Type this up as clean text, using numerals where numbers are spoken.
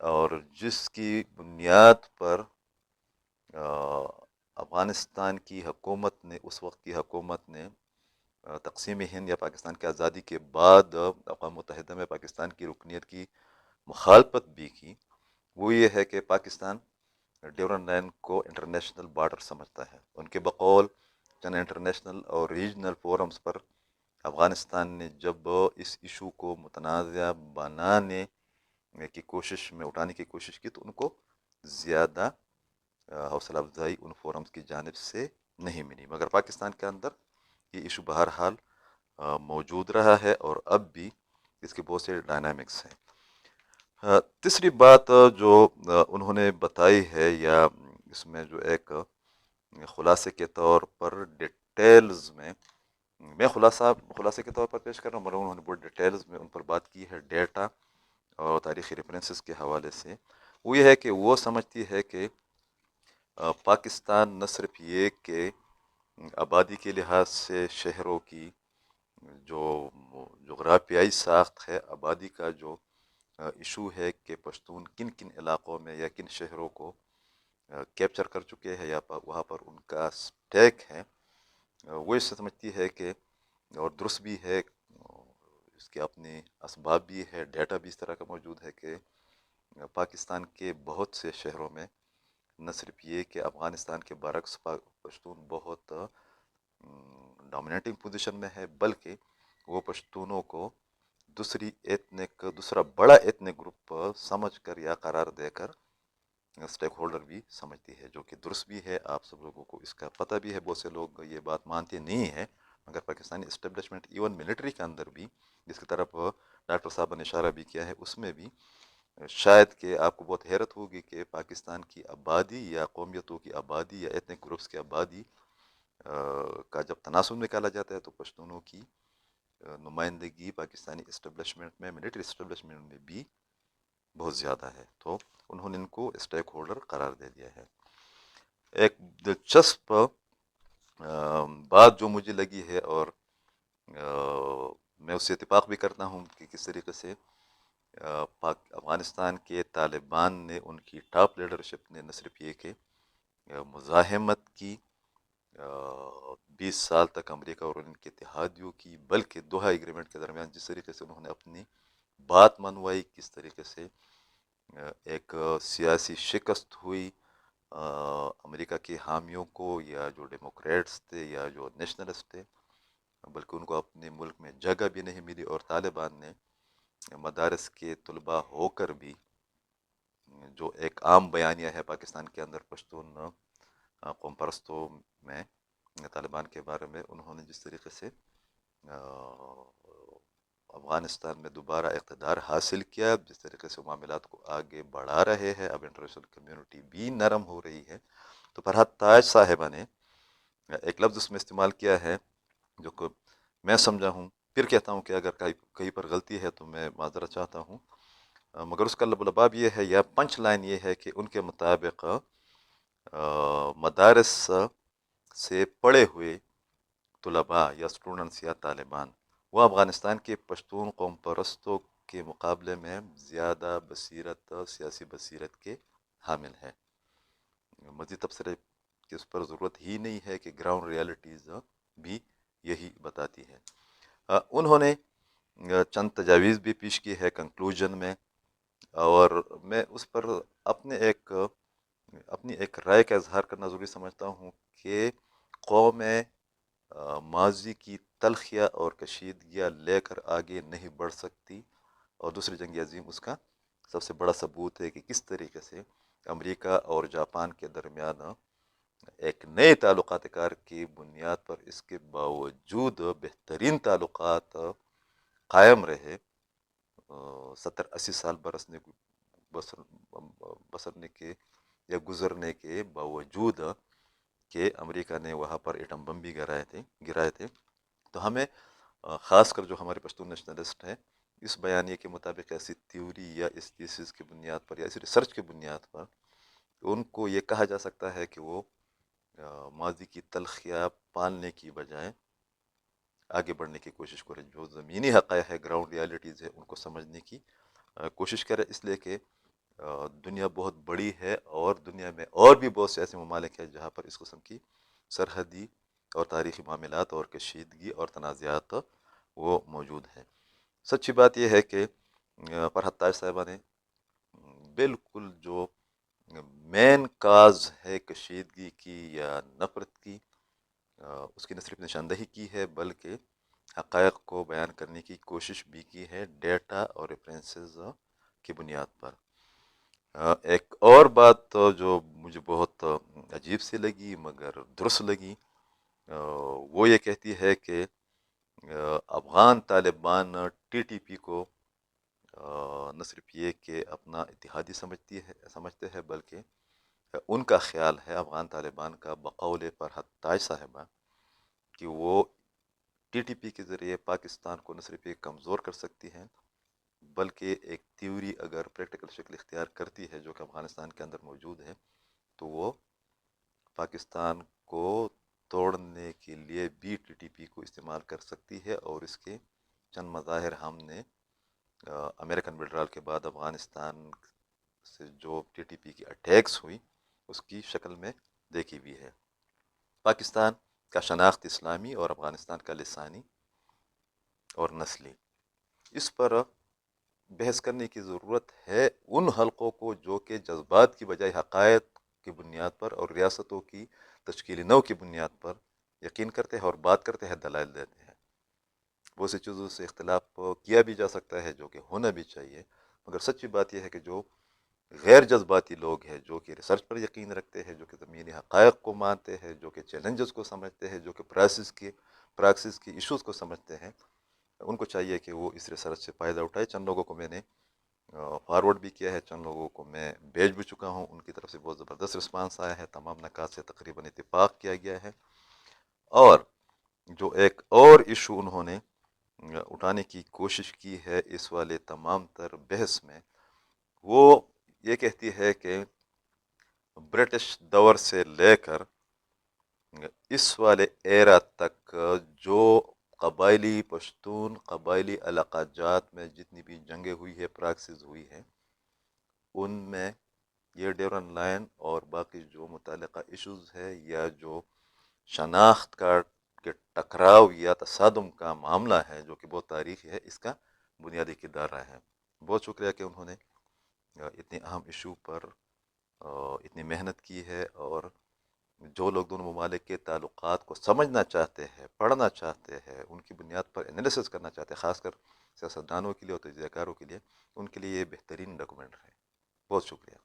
اور جس کی بنیاد پر افغانستان کی حکومت نے، اس وقت کی حکومت نے تقسیم ہند یا پاکستان کی آزادی کے بعد اقوام متحدہ میں پاکستان کی رکنیت کی مخالفت بھی کی، وہ یہ ہے کہ پاکستان ڈیورن لائن کو انٹرنیشنل بارڈر سمجھتا ہے۔ ان کے بقول چند انٹرنیشنل اور ریجنل فورمز پر افغانستان نے جب اس ایشو کو متنازع بنانے کی کوشش میں اٹھانے کی کوشش کی تو ان کو زیادہ حوصلہ افزائی ان فورمز کی جانب سے نہیں ملی، مگر پاکستان کے اندر یہ ایشو بہرحال موجود رہا ہے اور اب بھی اس کے بہت سے ڈائنامکس ہیں۔ تیسری بات جو انہوں نے بتائی ہے، یا اس میں جو ایک خلاصے کے طور پر ڈیٹیلز میں خلاصے کے طور پر پیش کر رہا ہوں، مگر انہوں نے بہت ڈیٹیلز میں ان پر بات کی ہے ڈیٹا اور تاریخی ریفرنسز کے حوالے سے۔ وہ یہ ہے کہ وہ سمجھتی ہے کہ پاکستان نہ صرف یہ کہ آبادی کے لحاظ سے شہروں کی جو جغرافیائی ساخت ہے، آبادی کا جو ایشو ہے کہ پشتون کن کن علاقوں میں یا کن شہروں کو کیپچر کر چکے ہیں یا وہاں پر ان کا سٹیک ہے، وہ اس سے سمجھتی ہے کہ، اور درست بھی ہے، اس کے اپنے اسباب بھی ہے، ڈیٹا بھی اس طرح کا موجود ہے کہ پاکستان کے بہت سے شہروں میں نہ صرف یہ کہ افغانستان کے برعکس پشتون بہت ڈومینیٹنگ پوزیشن میں ہے، بلکہ وہ پشتونوں کو دوسرا بڑا ایتنک گروپ سمجھ کر یا قرار دے کر اسٹیک ہولڈر بھی سمجھتی ہے، جو کہ درست بھی ہے۔ آپ سب لوگوں کو اس کا پتہ بھی ہے، بہت سے لوگ یہ بات مانتے نہیں ہیں، مگر پاکستانی اسٹیبلشمنٹ ایون ملٹری کے اندر بھی، جس کی طرف ڈاکٹر صاحب نے اشارہ بھی کیا ہے، اس میں بھی شاید کہ آپ کو بہت حیرت ہوگی کہ پاکستان کی آبادی یا قومیتوں کی آبادی یا ایتنک گروپس کی آبادی کا جب تناسب نکالا جاتا ہے تو پشتونوں کی نمائندگی پاکستانی اسٹیبلشمنٹ میں، ملٹری اسٹیبلشمنٹ میں بھی بہت زیادہ ہے، تو انہوں نے ان کو اسٹیک ہولڈر قرار دے دیا ہے۔ ایک دلچسپ بات جو مجھے لگی ہے، اور میں اس سے اتفاق بھی کرتا ہوں کہ کس طریقے سے افغانستان کے طالبان نے، ان کی ٹاپ لیڈرشپ نے نہ صرف یہ کہ مزاحمت کی 20 سال تک امریکہ اور ان کے اتحادیوں کی، بلکہ دوحہ ایگریمنٹ کے درمیان جس طریقے سے انہوں نے اپنی بات منوائی، کس طریقے سے ایک سیاسی شکست ہوئی امریکہ کے حامیوں کو، یا جو ڈیموکریٹس تھے یا جو نیشنلسٹ تھے، بلکہ ان کو اپنے ملک میں جگہ بھی نہیں ملی، اور طالبان نے مدارس کے طلباء ہو کر بھی جو ایک عام بیانیہ ہے پاکستان کے اندر پشتون قوم پرستوں میں طالبان کے بارے میں، انہوں نے جس طریقے سے افغانستان میں دوبارہ اقتدار حاصل کیا، جس طریقے سے معاملات کو آگے بڑھا رہے ہیں، اب انٹرنیشنل کمیونٹی بھی نرم ہو رہی ہے، تو فرحت تاج صاحبہ نے ایک لفظ اس میں استعمال کیا ہے جو کہ میں سمجھا ہوں، پھر کہتا ہوں کہ اگر کہیں پر غلطی ہے تو میں معذرت چاہتا ہوں، مگر اس کا لباب یہ ہے، یا پنچ لائن یہ ہے کہ ان کے مطابق مدارس سے پڑھے ہوئے طلباء یا اسٹوڈنٹس یا طالبان، وہ افغانستان کے پشتون قوم پرستوں کے مقابلے میں زیادہ بصیرت، سیاسی بصیرت کے حامل ہیں۔ مزید تبصرے کی اس پر ضرورت ہی نہیں ہے کہ گراؤنڈ ریالٹیز بھی یہی بتاتی ہے۔ انہوں نے چند تجاویز بھی پیش کی ہے کنکلوژن میں، اور میں اس پر اپنی ایک رائے کا اظہار کرنا ضروری سمجھتا ہوں کہ قوم ماضی کی تلخیاں اور کشیدگیاں لے کر آگے نہیں بڑھ سکتی، اور دوسری جنگ عظیم اس کا سب سے بڑا ثبوت ہے کہ کس طریقے سے امریکہ اور جاپان کے درمیان ایک نئے تعلقات کار کی بنیاد پر اس کے باوجود بہترین تعلقات قائم رہے، 70-80 سال بسرنے کے یا گزرنے کے باوجود کہ امریکہ نے وہاں پر ایٹم بم بھی گرائے تھے، تو ہمیں خاص کر جو ہمارے پشتون نیشنلسٹ ہیں، اس بیانیے کے مطابق ایسی تھیوری یا اس تھیسس کی بنیاد پر یا اس ریسرچ کی بنیاد پر ان کو یہ کہا جا سکتا ہے کہ وہ ماضی کی تلخیاں پالنے کی بجائے آگے بڑھنے کی کوشش کرے، جو زمینی حقائق ہے، گراؤنڈ ریالٹیز ہے، ان کو سمجھنے کی کوشش کرے، اس لیے کہ دنیا بہت بڑی ہے اور دنیا میں اور بھی بہت سے ایسے ممالک ہیں جہاں پر اس قسم کی سرحدی اور تاریخی معاملات اور کشیدگی اور تنازعات وہ موجود ہیں۔ سچی بات یہ ہے کہ فرحت تاج صاحبہ نے بالکل جو مین کاز ہے کشیدگی کی یا نفرت کی، اس کی نہ صرف نشاندہی کی ہے بلکہ حقائق کو بیان کرنے کی کوشش بھی کی ہے ڈیٹا اور ریفرنسز کی بنیاد پر۔ ایک اور بات جو مجھے بہت عجیب سی لگی مگر درست لگی، وہ یہ کہتی ہے کہ Afghan Taliban T T P کو نہ صرف یہ کہ اپنا اتحادی سمجھتے ہیں بلکہ ان کا خیال ہے افغان طالبان کا بقول فرحت تاج صاحبہ کہ وہ ٹی ٹی پی کے ذریعے پاکستان کو نہ صرف ایک کمزور کر سکتی ہیں بلکہ ایک تیوری اگر پریکٹیکل شکل اختیار کرتی ہے جو کہ افغانستان کے اندر موجود ہے تو وہ پاکستان کو توڑنے کے لیے بھی ٹی ٹی پی کو استعمال کر سکتی ہے، اور اس کے چند مظاہر ہم نے امریکن وڈرال کے بعد افغانستان سے جو ٹی ٹی پی کی اٹیکس ہوئی اس کی شکل میں دیکھی بھی ہے۔ پاکستان کا شناخت اسلامی اور افغانستان کا لسانی اور نسلی، اس پر بحث کرنے کی ضرورت ہے ان حلقوں کو جو کہ جذبات کی بجائے حقائق کی بنیاد پر اور ریاستوں کی تشکیلی نو کی بنیاد پر یقین کرتے ہیں اور بات کرتے ہیں، دلائل دیتے ہیں۔ بہت سی چیزوں سے اختلاف کیا بھی جا سکتا ہے جو کہ ہونا بھی چاہیے، مگر سچی بات یہ ہے کہ جو غیر جذباتی لوگ ہیں جو کہ ریسرچ پر یقین رکھتے ہیں، جو کہ زمینی حقائق کو مانتے ہیں، جو کہ چیلنجز کو سمجھتے ہیں، جو کہ پراکسس کی ایشوز کو سمجھتے ہیں، ان کو چاہیے کہ وہ اس ریسرچ سے فائدہ اٹھائے۔ چند لوگوں کو میں نے فارورڈ بھی کیا ہے، چند لوگوں کو میں بھیج بھی چکا ہوں، ان کی طرف سے بہت زبردست رسپانس آیا ہے، تمام نکات سے تقریباً اتفاق کیا گیا ہے۔ اور جو ایک اور ایشو انہوں نے اٹھانے کی کوشش کی ہے اس والے تمام تر بحث میں، وہ یہ کہتی ہے کہ برٹش دور سے لے کر اس والے ایرا تک جو قبائلی پشتون قبائلی علاقہ جات میں جتنی بھی جنگیں ہوئی ہے، پراکسز ہوئی ہیں، ان میں یہ ڈیورن لائن اور باقی جو متعلقہ ایشوز ہے یا جو شناخت کا کے ٹکراؤ یا تصادم کا معاملہ ہے جو کہ بہت تاریخی ہے، اس کا بنیادی کردار رہا ہے۔ بہت شکریہ کہ انہوں نے اتنے اہم ایشو پر اتنی محنت کی ہے، اور جو لوگ دونوں ممالک کے تعلقات کو سمجھنا چاہتے ہیں، پڑھنا چاہتے ہیں، ان کی بنیاد پر انالیسس کرنا چاہتے ہیں، خاص کر سیاستدانوں کے لیے اور تجزیہ کاروں کے لیے، ان کے لیے یہ بہترین ڈاکومنٹ ہے۔ بہت شکریہ۔